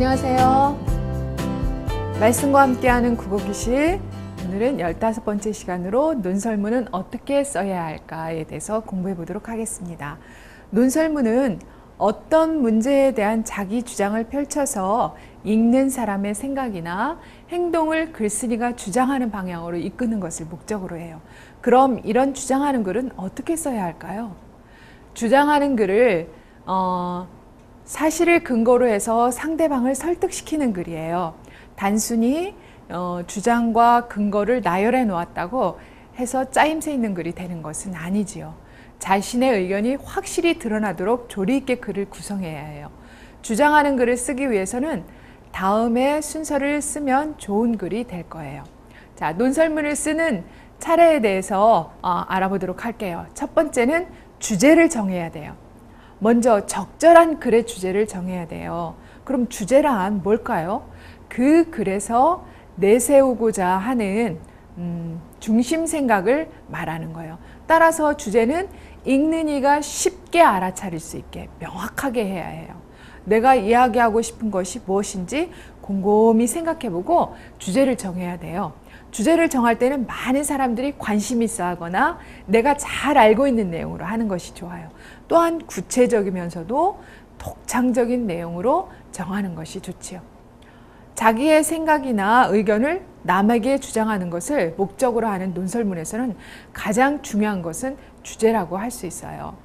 안녕하세요. 말씀과 함께하는 국어교실, 오늘은 15번째 시간으로 논설문은 어떻게 써야 할까에 대해서 공부해 보도록 하겠습니다. 논설문은 어떤 문제에 대한 자기 주장을 펼쳐서 읽는 사람의 생각이나 행동을 글쓴이가 주장하는 방향으로 이끄는 것을 목적으로 해요. 그럼 이런 주장하는 글은 어떻게 써야 할까요? 주장하는 글을 사실을 근거로 해서 상대방을 설득시키는 글이에요. 단순히 주장과 근거를 나열해 놓았다고 해서 짜임새 있는 글이 되는 것은 아니지요. 자신의 의견이 확실히 드러나도록 조리 있게 글을 구성해야 해요. 주장하는 글을 쓰기 위해서는 다음에 순서를 쓰면 좋은 글이 될 거예요. 자, 논설문을 쓰는 차례에 대해서 알아보도록 할게요. 첫 번째는 주제를 정해야 돼요. 먼저 적절한 글의 주제를 정해야 돼요. 그럼 주제란 뭘까요? 그 글에서 내세우고자 하는 중심 생각을 말하는 거예요. 따라서 주제는 읽는 이가 쉽게 알아차릴 수 있게 명확하게 해야 해요. 내가 이야기하고 싶은 것이 무엇인지 곰곰이 생각해보고 주제를 정해야 돼요. 주제를 정할 때는 많은 사람들이 관심 있어 하거나 내가 잘 알고 있는 내용으로 하는 것이 좋아요. 또한 구체적이면서도 독창적인 내용으로 정하는 것이 좋지요. 자기의 생각이나 의견을 남에게 주장하는 것을 목적으로 하는 논설문에서는 가장 중요한 것은 주제라고 할 수 있어요.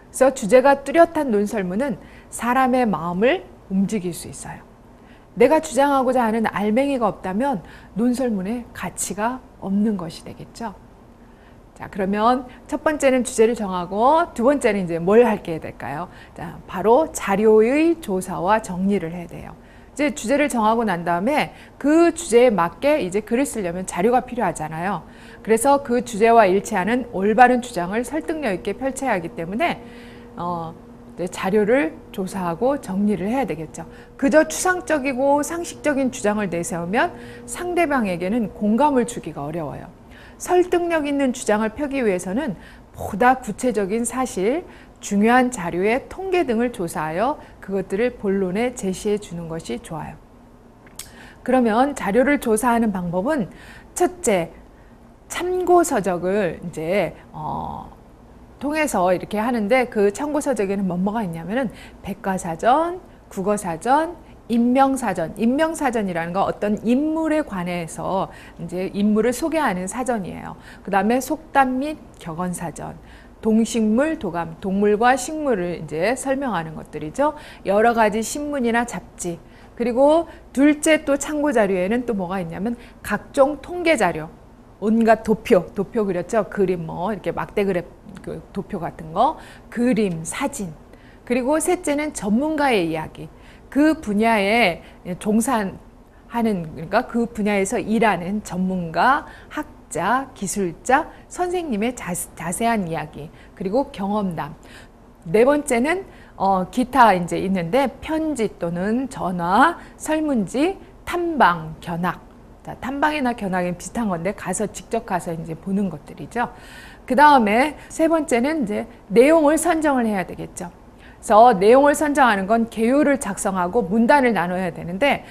그래서 주제가 뚜렷한 논설문은 사람의 마음을 움직일 수 있어요. 내가 주장하고자 하는 알맹이가 없다면 논설문에 가치가 없는 것이 되겠죠. 자, 그러면 첫 번째는 주제를 정하고 두 번째는 이제 뭘 할게 될까요? 자, 바로 자료의 조사와 정리를 해야 돼요. 이제 주제를 정하고 난 다음에 그 주제에 맞게 이제 글을 쓰려면 자료가 필요하잖아요. 그래서 그 주제와 일치하는 올바른 주장을 설득력 있게 펼쳐야 하기 때문에 자료를 조사하고 정리를 해야 되겠죠. 그저 추상적이고 상식적인 주장을 내세우면 상대방에게는 공감을 주기가 어려워요. 설득력 있는 주장을 펴기 위해서는 보다 구체적인 사실, 중요한 자료의 통계 등을 조사하여 그것들을 본론에 제시해 주는 것이 좋아요. 그러면 자료를 조사하는 방법은 첫째, 참고서적을 이제 통해서 이렇게 하는데 그 참고서적에는 뭐가 있냐면은 백과사전, 국어사전, 인명사전. 인명사전이라는 건 어떤 인물에 관해서 이제 인물을 소개하는 사전이에요. 그 다음에 속담 및 격언사전, 동식물, 도감, 동물과 식물을 이제 설명하는 것들이죠. 여러 가지 신문이나 잡지. 그리고 둘째 또 참고 자료에는 또 뭐가 있냐면 각종 통계 자료. 온갖 도표 그렸죠. 그림 이렇게 막대 그래 그 도표 같은 거, 그림, 사진. 그리고 셋째는 전문가의 이야기. 그 분야에 종사하는, 그러니까 그 분야에서 일하는 전문가, 학자, 기술자, 선생님의 자세한 이야기. 그리고 경험담. 네 번째는 기타 이제 있는데 편지 또는 전화, 설문지, 탐방, 견학. 탐방이나 견학은 비슷한 건데 직접 가서 이제 보는 것들이죠. 그 다음에 세 번째는 이제 내용을 선정을 해야 되겠죠. 그래서 내용을 선정하는 건 개요를 작성하고 문단을 나눠야 되는데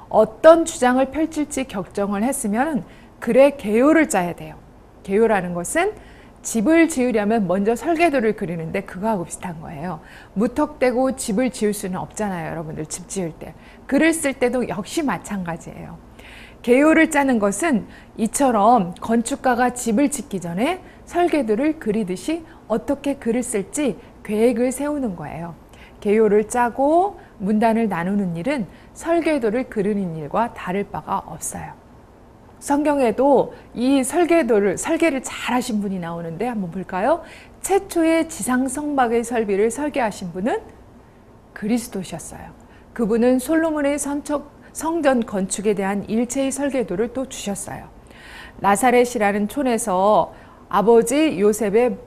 어떤 주장을 펼칠지 결정을 했으면 글의 개요를 짜야 돼요. 개요라는 것은 집을 지으려면 먼저 설계도를 그리는데 그거하고 비슷한 거예요. 무턱대고 집을 지을 수는 없잖아요. 여러분들 집 지을 때. 글을 쓸 때도 역시 마찬가지예요. 개요를 짜는 것은 이처럼 건축가가 집을 짓기 전에 설계도를 그리듯이 어떻게 글을 쓸지 계획을 세우는 거예요. 개요를 짜고 문단을 나누는 일은 설계도를 그리는 일과 다를 바가 없어요. 성경에도 이 설계를 잘 하신 분이 나오는데 한번 볼까요? 최초의 지상성막의 설비를 설계하신 분은 그리스도셨어요. 그분은 솔로몬의 성전 건축에 대한 일체의 설계도를 또 주셨어요. 나사렛이라는 촌에서 아버지 요셉의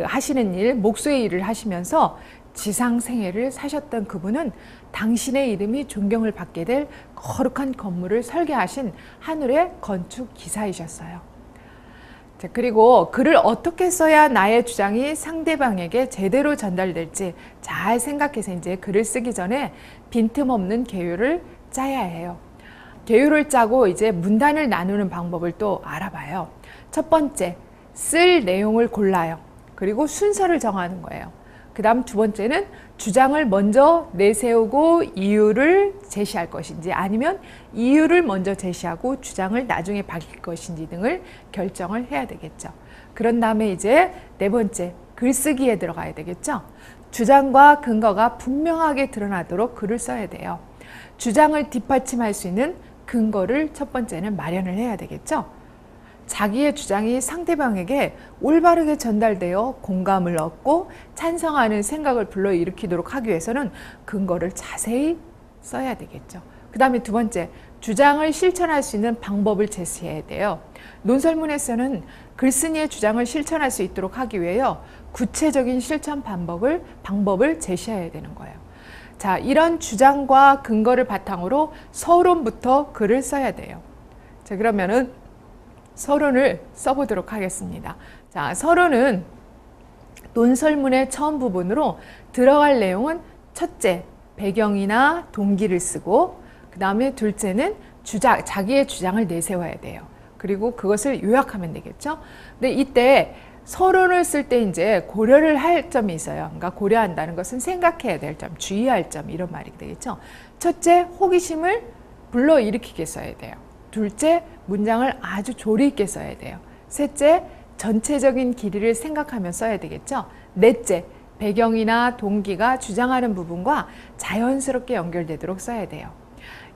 하시는 일, 목수의 일을 하시면서 지상 생애를 사셨던 그분은 당신의 이름이 존경을 받게 될 거룩한 건물을 설계하신 하늘의 건축 기사이셨어요. 자, 그리고 글을 어떻게 써야 나의 주장이 상대방에게 제대로 전달될지 잘 생각해서 이제 글을 쓰기 전에 빈틈없는 개요를 짜야 해요. 계율을 짜고 이제 문단을 나누는 방법을 또 알아봐요. 첫 번째, 쓸 내용을 골라요. 그리고 순서를 정하는 거예요. 그 다음 두 번째는 주장을 먼저 내세우고 이유를 제시할 것인지 아니면 이유를 먼저 제시하고 주장을 나중에 밝힐 것인지 등을 결정을 해야 되겠죠. 그런 다음에 이제 네 번째, 글쓰기에 들어가야 되겠죠. 주장과 근거가 분명하게 드러나도록 글을 써야 돼요. 주장을 뒷받침할 수 있는 근거를 첫 번째는 마련을 해야 되겠죠. 자기의 주장이 상대방에게 올바르게 전달되어 공감을 얻고 찬성하는 생각을 불러일으키도록 하기 위해서는 근거를 자세히 써야 되겠죠. 그 다음에 두 번째, 주장을 실천할 수 있는 방법을 제시해야 돼요. 논설문에서는 글쓴이의 주장을 실천할 수 있도록 하기 위해요. 구체적인 실천 방법을 제시해야 되는 거예요. 자, 이런 주장과 근거를 바탕으로 서론부터 글을 써야 돼요. 자, 그러면은 서론을 써보도록 하겠습니다. 자, 서론은 논설문의 처음 부분으로 들어갈 내용은 첫째, 배경이나 동기를 쓰고 그 다음에 둘째는 자기의 주장을 내세워야 돼요. 그리고 그것을 요약하면 되겠죠. 근데 이때 서론을 쓸 때 이제 고려를 할 점이 있어요. 그러니까 고려한다는 것은 생각해야 될 점, 주의할 점 이런 말이 되겠죠. 첫째, 호기심을 불러일으키게 써야 돼요. 둘째, 문장을 아주 조리 있게 써야 돼요. 셋째, 전체적인 길이를 생각하며 써야 되겠죠. 넷째, 배경이나 동기가 주장하는 부분과 자연스럽게 연결되도록 써야 돼요.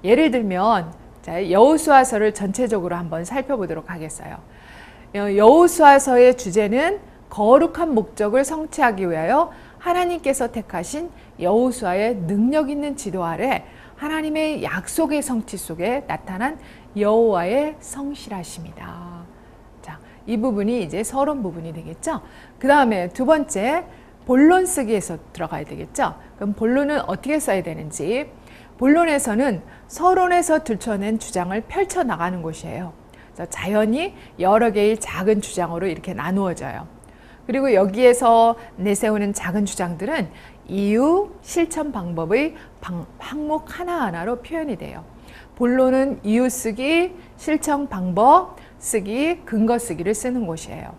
예를 들면 여호수아서를 전체적으로 한번 살펴보도록 하겠어요. 여호수아서의 주제는 거룩한 목적을 성취하기 위하여 하나님께서 택하신 여호수아의 능력 있는 지도 아래 하나님의 약속의 성취 속에 나타난 여호와의 성실하심이다. 자, 이 부분이 이제 서론 부분이 되겠죠. 그 다음에 두 번째, 본론 쓰기에서 들어가야 되겠죠. 그럼 본론은 어떻게 써야 되는지. 본론에서는 서론에서 들춰낸 주장을 펼쳐 나가는 곳이에요. 그래서 자연히 여러 개의 작은 주장으로 이렇게 나누어져요. 그리고 여기에서 내세우는 작은 주장들은 이유, 실천 방법의 항목 하나하나로 표현이 돼요. 본론은 이유 쓰기, 실천 방법 쓰기, 근거 쓰기를 쓰는 곳이에요.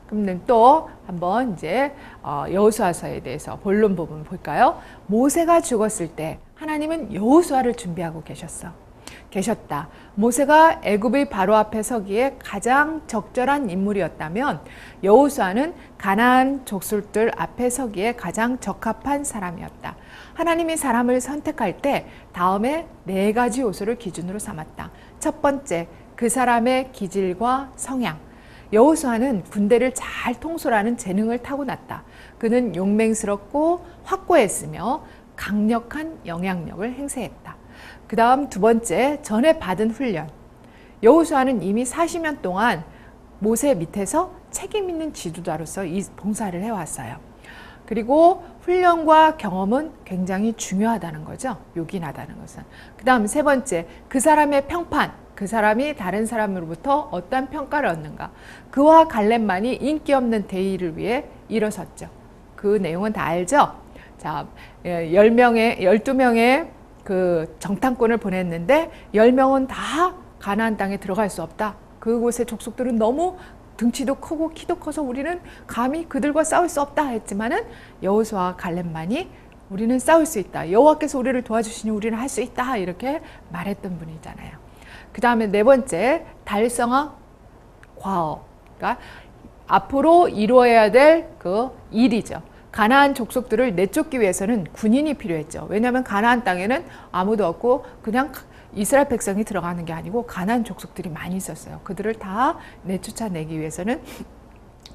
그럼 또 한번 이제 여호수아서에 대해서 본론 부분 볼까요? 모세가 죽었을 때 하나님은 여호수아를 준비하고 계셨다. 모세가 애굽의 바로 앞에 서기에 가장 적절한 인물이었다면 여호수아는 가나안 족속들 앞에 서기에 가장 적합한 사람이었다. 하나님이 사람을 선택할 때 다음에 네 가지 요소를 기준으로 삼았다. 첫 번째, 그 사람의 기질과 성향. 여호수아는 군대를 잘 통솔하는 재능을 타고났다. 그는 용맹스럽고 확고했으며 강력한 영향력을 행사했다. 그 다음 두 번째, 전에 받은 훈련. 여호수아는 이미 40년 동안 모세 밑에서 책임 있는 지도자로서 이 봉사를 해왔어요. 그리고 훈련과 경험은 굉장히 중요하다는 거죠. 요긴하다는 것은. 그 다음 세 번째, 그 사람의 평판. 그 사람이 다른 사람으로부터 어떤 평가를 얻는가. 그와 갈렙만이 인기 없는 대의를 위해 일어섰죠. 그 내용은 다 알죠? 자, 12명의 그 정탐꾼을 보냈는데 10명은 다 가나안 땅에 들어갈 수 없다. 그곳의 족속들은 너무 등치도 크고 키도 커서 우리는 감히 그들과 싸울 수 없다 했지만은 여호수아와 갈렙만이 우리는 싸울 수 있다. 여호와께서 우리를 도와주시니 우리는 할 수 있다. 이렇게 말했던 분이잖아요. 그 다음에 네 번째, 달성한 과업. 그러니까 앞으로 이루어야 될 그 일이죠. 가나안 족속들을 내쫓기 위해서는 군인이 필요했죠. 왜냐하면 가나안 땅에는 아무도 없고 그냥 이스라엘 백성이 들어가는 게 아니고 가나안 족속들이 많이 있었어요. 그들을 다 내쫓아내기 위해서는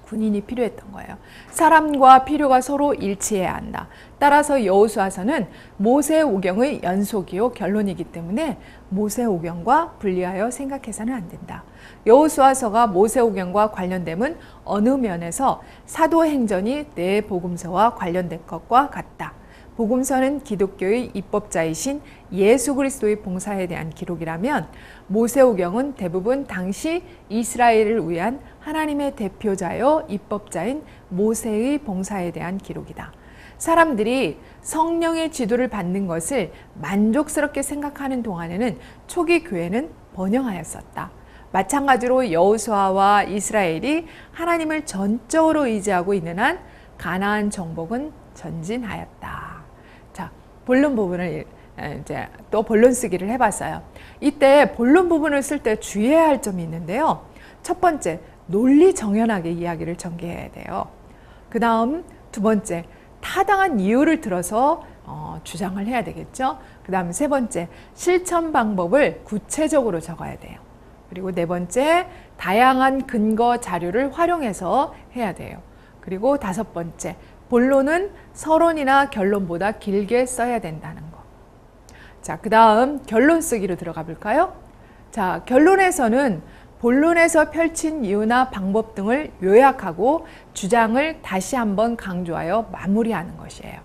군인이 필요했던 거예요. 사람과 필요가 서로 일치해야 한다. 따라서 여호수아서는 모세오경의 연속이요 결론이기 때문에 모세오경과 분리하여 생각해서는 안 된다. 여호수아서가 모세오경과 관련됨은 어느 면에서 사도행전이 내 복음서와 관련된 것과 같다. 복음서는 기독교의 입법자이신 예수 그리스도의 봉사에 대한 기록이라면 모세오경은 대부분 당시 이스라엘을 위한 하나님의 대표자여 입법자인 모세의 봉사에 대한 기록이다. 사람들이 성령의 지도를 받는 것을 만족스럽게 생각하는 동안에는 초기 교회는 번영하였었다. 마찬가지로 여호수아와 이스라엘이 하나님을 전적으로 의지하고 있는 한 가나안 정복은 전진하였다. 자, 본론 부분을 이제 또 본론 쓰기를 해봤어요. 이때 본론 부분을 쓸 때 주의해야 할 점이 있는데요. 첫 번째, 논리 정연하게 이야기를 전개해야 돼요. 그 다음 두 번째, 타당한 이유를 들어서 주장을 해야 되겠죠. 그 다음 세 번째, 실천 방법을 구체적으로 적어야 돼요. 그리고 네 번째, 다양한 근거 자료를 활용해서 해야 돼요. 그리고 다섯 번째, 본론은 서론이나 결론보다 길게 써야 된다는 거. 자, 그 다음 결론 쓰기로 들어가 볼까요? 자, 결론에서는 본론에서 펼친 이유나 방법 등을 요약하고 주장을 다시 한번 강조하여 마무리하는 것이에요.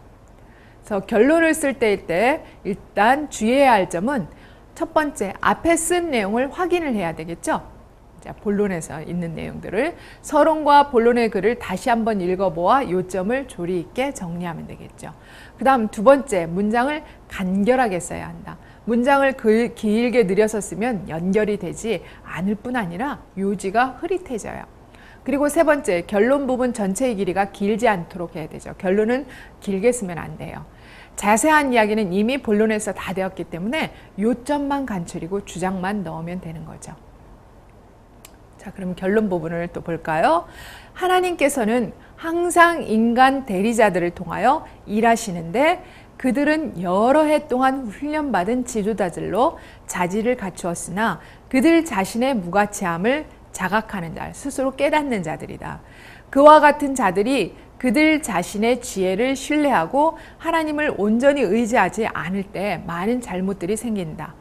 그래서 결론을 쓸 때일 때 일단 주의해야 할 점은 첫 번째, 앞에 쓴 내용을 확인을 해야 되겠죠. 자, 본론에서 있는 내용들을 서론과 본론의 글을 다시 한번 읽어보아 요점을 조리 있게 정리하면 되겠죠. 그 다음 두 번째, 문장을 간결하게 써야 한다. 문장을 길게 늘여서 쓰면 연결이 되지 않을 뿐 아니라 요지가 흐릿해져요. 그리고 세 번째, 결론 부분 전체의 길이가 길지 않도록 해야 되죠. 결론은 길게 쓰면 안 돼요. 자세한 이야기는 이미 본론에서 다 되었기 때문에 요점만 간추리고 주장만 넣으면 되는 거죠. 자, 그럼 결론 부분을 또 볼까요? 하나님께서는 항상 인간 대리자들을 통하여 일하시는데 그들은 여러 해 동안 훈련받은 지도자들로 자질을 갖추었으나 그들 자신의 무가치함을 자각하는 자, 스스로 깨닫는 자들이다. 그와 같은 자들이 그들 자신의 지혜를 신뢰하고 하나님을 온전히 의지하지 않을 때 많은 잘못들이 생긴다.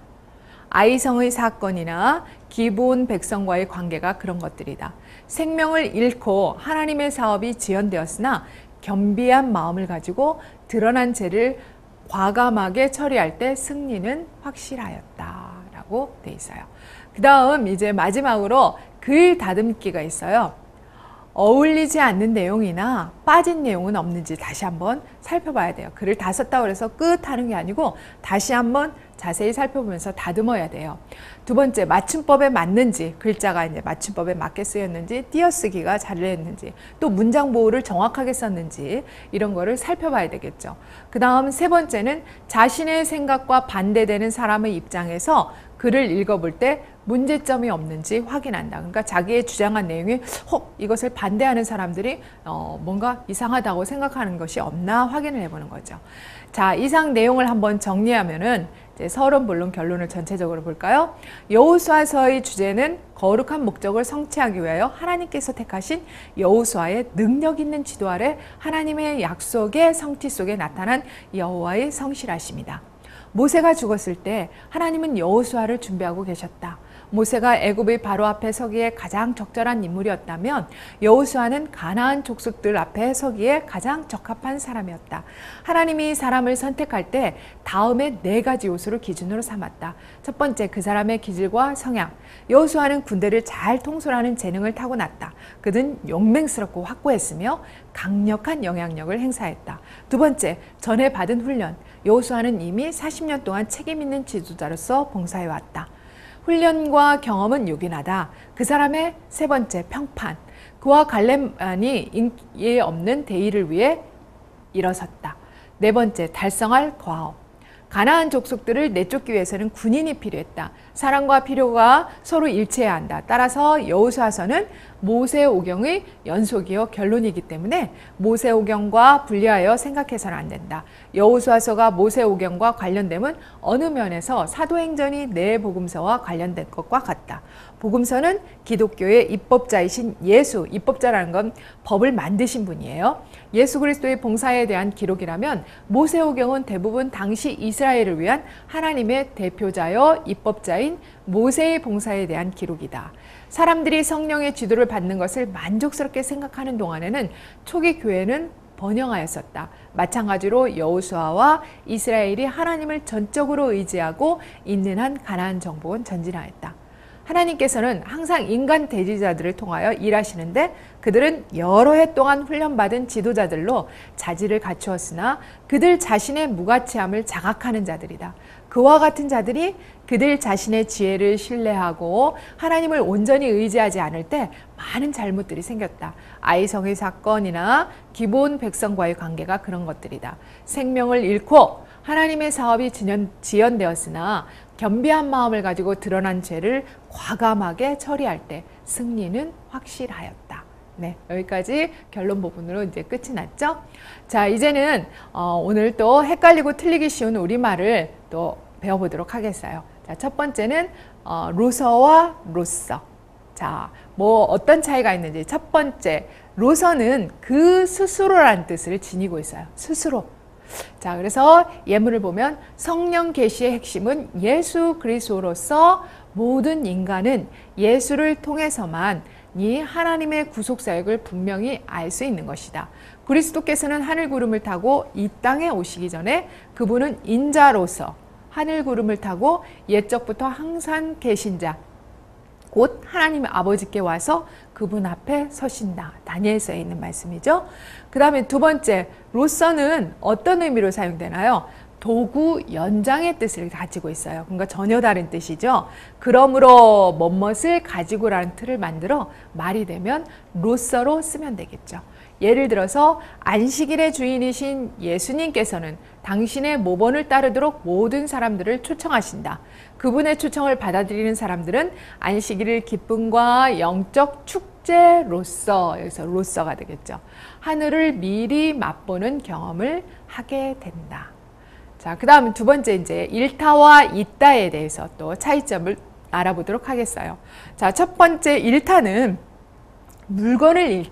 아이성의 사건이나 기브온 백성과의 관계가 그런 것들이다. 생명을 잃고 하나님의 사업이 지연되었으나 겸비한 마음을 가지고 드러난 죄를 과감하게 처리할 때 승리는 확실하였다 라고 돼 있어요. 그 다음 이제 마지막으로 글 다듬기가 있어요. 어울리지 않는 내용이나 빠진 내용은 없는지 다시 한번 살펴봐야 돼요. 글을 다 썼다고 해서 끝 하는 게 아니고 다시 한번 자세히 살펴보면서 다듬어야 돼요. 두 번째, 맞춤법에 맞는지, 글자가 이제 맞춤법에 맞게 쓰였는지, 띄어쓰기가 잘 됐는지, 또 문장 보호를 정확하게 썼는지 이런 거를 살펴봐야 되겠죠. 그 다음 세 번째는 자신의 생각과 반대되는 사람의 입장에서 글을 읽어볼 때 문제점이 없는지 확인한다. 그러니까 자기의 주장한 내용이 혹 이것을 반대하는 사람들이 뭔가 이상하다고 생각하는 것이 없나 확인을 해보는 거죠. 자, 이상 내용을 한번 정리하면은 이제 서론, 본론, 결론을 전체적으로 볼까요? 여호수아서의 주제는 거룩한 목적을 성취하기 위하여 하나님께서 택하신 여호수아의 능력 있는 지도 아래 하나님의 약속의 성취 속에 나타난 여호와의 성실하심이다. 모세가 죽었을 때 하나님은 여호수아를 준비하고 계셨다. 모세가 애굽의 바로 앞에 서기에 가장 적절한 인물이었다면 여호수아는 가나안 족속들 앞에 서기에 가장 적합한 사람이었다. 하나님이 사람을 선택할 때 다음에 네 가지 요소를 기준으로 삼았다. 첫 번째, 그 사람의 기질과 성향. 여호수아는 군대를 잘 통솔하는 재능을 타고났다. 그는 용맹스럽고 확고했으며 강력한 영향력을 행사했다. 두 번째, 전에 받은 훈련. 여호수아는 이미 40년 동안 책임 있는 지도자로서 봉사해왔다. 훈련과 경험은 요긴하다. 그 사람의 세 번째, 평판. 그와 갈렙만이 인기에 없는 대의를 위해 일어섰다. 네 번째, 달성할 과업. 가나안 족속들을 내쫓기 위해서는 군인이 필요했다. 사랑과 필요가 서로 일치해야 한다. 따라서 여호수아서는 모세오경의 연속이요 결론이기 때문에 모세오경과 분리하여 생각해서는 안 된다. 여호수아서가 모세오경과 관련됨은 어느 면에서 사도행전이 네 복음서와 관련된 것과 같다. 복음서는 기독교의 입법자이신 예수, 입법자라는 건 법을 만드신 분이에요. 예수 그리스도의 봉사에 대한 기록이라면 모세오경은 대부분 당시 이스라엘을 위한 하나님의 대표자여 입법자인 모세의 봉사에 대한 기록이다. 사람들이 성령의 지도를 받는 것을 만족스럽게 생각하는 동안에는 초기 교회는 번영하였었다. 마찬가지로 여호수아와 이스라엘이 하나님을 전적으로 의지하고 있는 한 가나안 정복은 전진하였다. 하나님께서는 항상 인간 대지자들을 통하여 일하시는데 그들은 여러 해 동안 훈련받은 지도자들로 자질을 갖추었으나 그들 자신의 무가치함을 자각하는 자들이다. 그와 같은 자들이 그들 자신의 지혜를 신뢰하고 하나님을 온전히 의지하지 않을 때 많은 잘못들이 생겼다. 아이성의 사건이나 기본 백성과의 관계가 그런 것들이다. 생명을 잃고 하나님의 사업이 지연되었으나 겸비한 마음을 가지고 드러난 죄를 과감하게 처리할 때 승리는 확실하였다. 네, 여기까지 결론 부분으로 이제 끝이 났죠. 자, 이제는 오늘 또 헷갈리고 틀리기 쉬운 우리말을 또 배워보도록 하겠어요. 자, 첫 번째는 로서와 로서. 자, 뭐 어떤 차이가 있는지. 첫 번째, 로서는 그 스스로라는 뜻을 지니고 있어요. 스스로. 자, 그래서 예문을 보면 성령 계시의 핵심은 예수 그리스도로서 모든 인간은 예수를 통해서만 이 하나님의 구속 사역을 분명히 알 수 있는 것이다. 그리스도께서는 하늘 구름을 타고 이 땅에 오시기 전에 그분은 인자로서 하늘 구름을 타고 옛적부터 항상 계신 자, 곧 하나님 아버지께 와서 그분 앞에 서신다. 다니엘서에 있는 말씀이죠. 그 다음에 두 번째, 로서는 어떤 의미로 사용되나요? 도구 연장의 뜻을 가지고 있어요. 그러니까 전혀 다른 뜻이죠. 그러므로 뭐뭇을 가지고라는 틀을 만들어 말이 되면 로서로 쓰면 되겠죠. 예를 들어서 안식일의 주인이신 예수님께서는 당신의 모본을 따르도록 모든 사람들을 초청하신다. 그분의 초청을 받아들이는 사람들은 안식일을 기쁨과 영적 축제로서, 여기서 로서가 되겠죠. 하늘을 미리 맛보는 경험을 하게 된다. 자, 그 다음 두 번째 이제 일타와 이따에 대해서 또 차이점을 알아보도록 하겠어요. 자, 첫 번째 일타는 물건을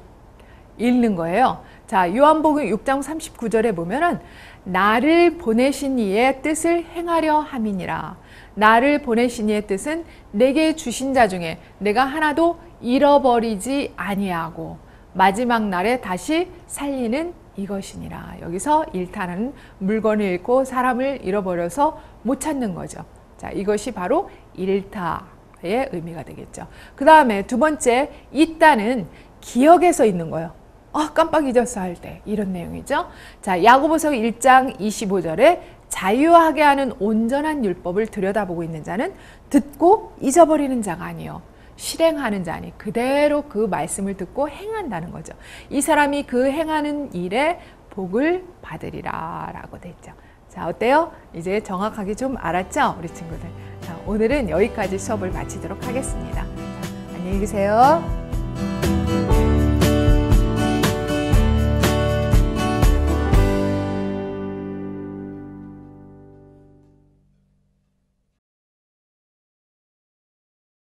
읽는 거예요. 자, 요한복음 6장 39절에 보면은 나를 보내신 이의 뜻을 행하려 함이니라. 나를 보내신 이의 뜻은 내게 주신 자 중에 내가 하나도 잃어버리지 아니하고 마지막 날에 다시 살리는 이것이니라. 여기서 일타는 물건을 잃고 사람을 잃어버려서 못 찾는 거죠. 자, 이것이 바로 일타의 의미가 되겠죠. 그 다음에 두 번째, 이따는 기억에서 있는 거예요. 깜빡 잊었어 할 때 이런 내용이죠. 자, 야고보서 1장 25절에 자유하게 하는 온전한 율법을 들여다보고 있는 자는 듣고 잊어버리는 자가 아니요 실행하는 자니 그대로 그 말씀을 듣고 행한다는 거죠. 이 사람이 그 행하는 일에 복을 받으리라 라고 돼 있죠. 자, 어때요? 이제 정확하게 좀 알았죠? 우리 친구들. 자, 오늘은 여기까지 수업을 마치도록 하겠습니다. 자, 안녕히 계세요.